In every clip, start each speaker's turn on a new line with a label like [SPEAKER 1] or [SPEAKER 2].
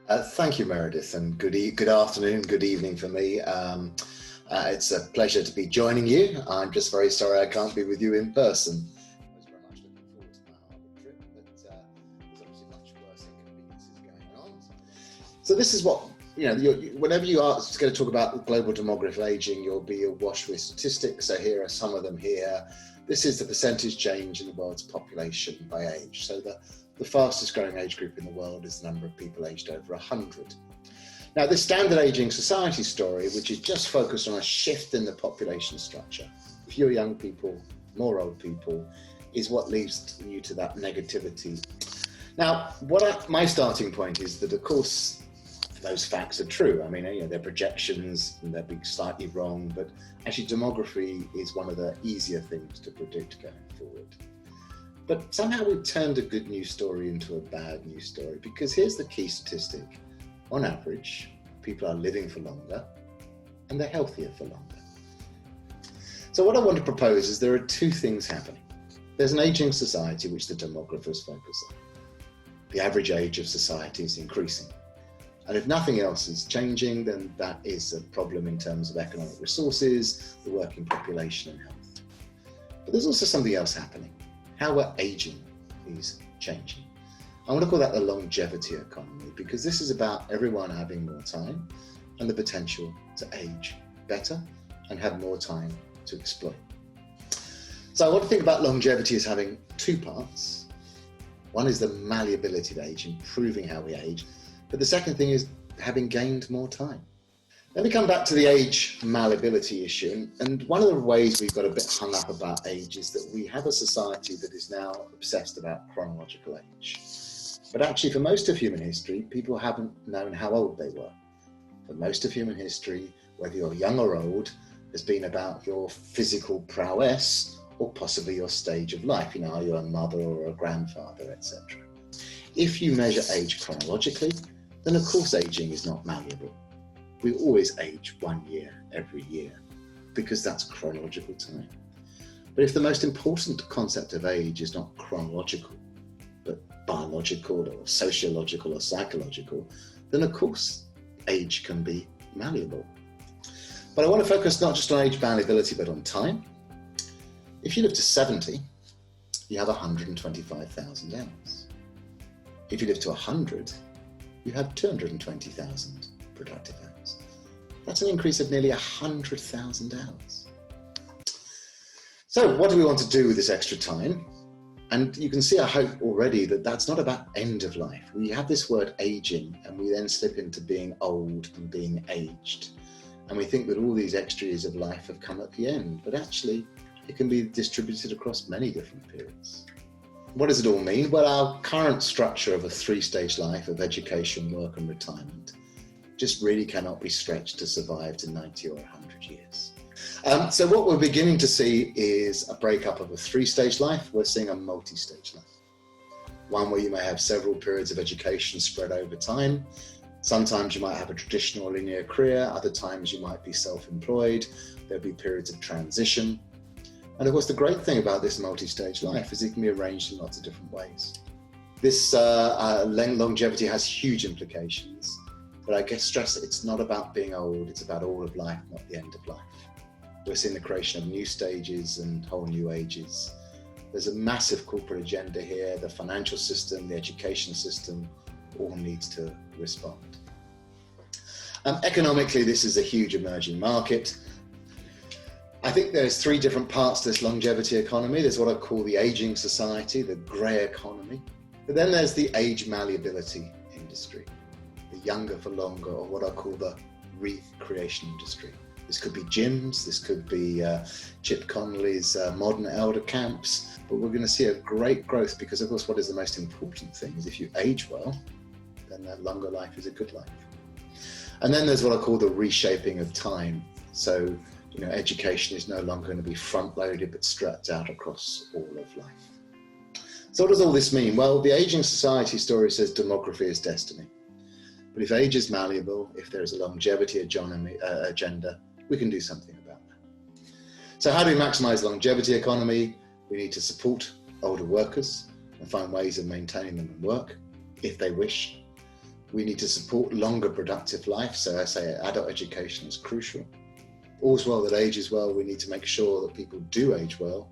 [SPEAKER 1] Thank you, Meredith, and good afternoon, good evening for me. It's a pleasure to be joining you. I'm just very sorry I can't be with you in person. I was very much looking forward to my Harvard trip, but there's obviously much worse inconveniences going on. So this is what, whenever you are going to talk about global demographic aging, you'll be awash with statistics. So here are some of them here. This is the percentage change in the world's population by age. So the fastest growing age group in the world is the number of people aged over 100. Now, this standard aging society story, which is just focused on a shift in the population structure, fewer young people, more old people, is what leads you to that negativity. Now, my starting point is that, of course, those facts are true. I mean, they're projections and they'll be slightly wrong, but actually demography is one of the easier things to predict going forward. But somehow we've turned a good news story into a bad news story, because here's the key statistic. On average, people are living for longer and they're healthier for longer. So what I want to propose is there are two things happening. There's an aging society, which the demographers focus on. The average age of society is increasing. And if nothing else is changing, then that is a problem in terms of economic resources, the working population and health. But there's also something else happening. How we're aging is changing. I want to call that the longevity economy, because this is about everyone having more time and the potential to age better and have more time to exploit. So I want to think about longevity as having two parts. One is the malleability of age, improving how we age. But the second thing is having gained more time. Let me come back to the age malleability issue. And one of the ways we've got a bit hung up about age is that we have a society that is now obsessed about chronological age. But actually, for most of human history, people haven't known how old they were. For most of human history, whether you're young or old, has been about your physical prowess or possibly your stage of life. Are you a mother or a grandfather, etc. If you measure age chronologically, then of course aging is not malleable. We always age 1 year every year because that's chronological time. But if the most important concept of age is not chronological, but biological or sociological or psychological, then of course age can be malleable. But I want to focus not just on age malleability, but on time. If you live to 70, you have 125,000 hours. If you live to 100, you have 220,000 productive hours. That's an increase of nearly 100,000 hours. So what do we want to do with this extra time? And you can see, I hope already, that that's not about end of life. We have this word aging, and we then slip into being old and being aged. And we think that all these extra years of life have come at the end, but actually it can be distributed across many different periods. What does it all mean? Well, our current structure of a three-stage life of education, work and retirement just really cannot be stretched to survive to 90 or 100 years. So what we're beginning to see is a breakup of a three-stage life. We're seeing a multi-stage life. One where you may have several periods of education spread over time. Sometimes you might have a traditional linear career. Other times you might be self-employed. There'll be periods of transition. And of course, the great thing about this multi-stage life is it can be arranged in lots of different ways. This longevity has huge implications, but I guess stress it's not about being old, it's about all of life, not the end of life. We're seeing the creation of new stages and whole new ages. There's a massive corporate agenda here. The financial system, the education system, all needs to respond. Economically, this is a huge emerging market. I think there's three different parts to this longevity economy. There's what I call the aging society, the grey economy. But then there's the age malleability industry, the younger for longer, or what I call the recreation industry. This could be gyms, this could be Chip Connolly's modern elder camps, but we're going to see a great growth because, of course, what is the most important thing is if you age well, then that longer life is a good life. And then there's what I call the reshaping of time. So, education is no longer going to be front-loaded, but stretched out across all of life. So what does all this mean? Well, the aging society story says demography is destiny. But if age is malleable, if there is a longevity agenda, we can do something about that. So how do we maximize longevity economy? We need to support older workers and find ways of maintaining them in work if they wish. We need to support longer productive life. So I say adult education is crucial. All's well that ages well, we need to make sure that people do age well.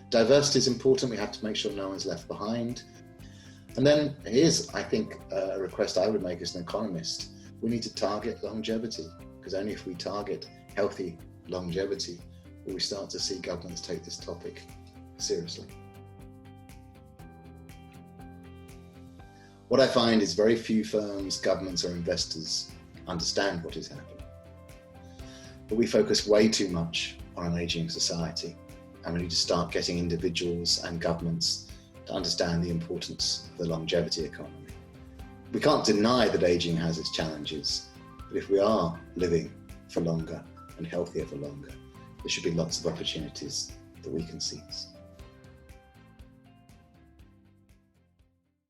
[SPEAKER 1] Diversity is important. We have to make sure no one's left behind. And then here's, I think, a request I would make as an economist. We need to target longevity, because only if we target healthy longevity will we start to see governments take this topic seriously. What I find is very few firms, governments or investors understand what is happening. But we focus way too much on an ageing society, and we need to start getting individuals and governments to understand the importance of the longevity economy. We can't deny that ageing has its challenges, but if we are living for longer and healthier for longer, there should be lots of opportunities that we can seize.